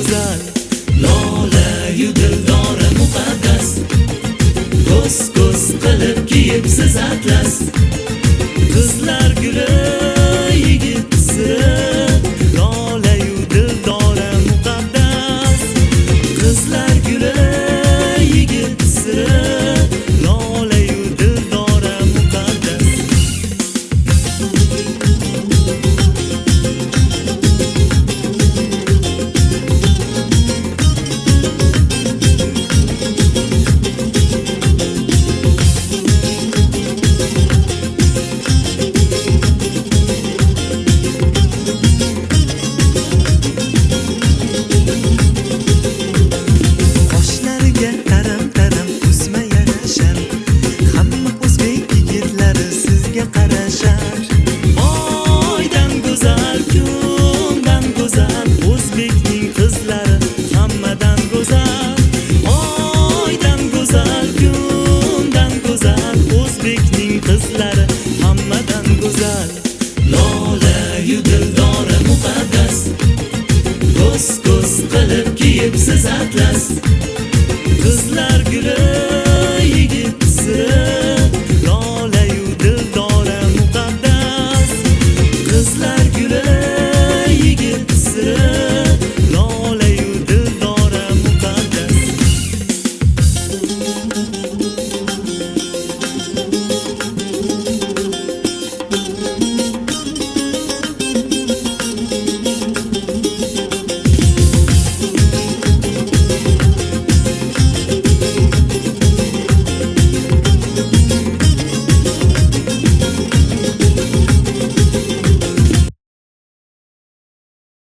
go'zal. Lola-yu dildora muqaddas, ko'z qilib kiyibsiz atlas. Qizlar guli yigit siri, lola-yu dildora muqaddas. Qizlar guli yigit siri, lola-yu dildora muqaddas. Oydan go'zal, kundan go'zal, o'zbekning qizlari hammadan go'zal. Oydan go'zal, kundan go'zal, o'zbekning qizlari hammadan go'zal. Lola-yu dildora muqaddas, ko'z qilib kiyibsiz atlas.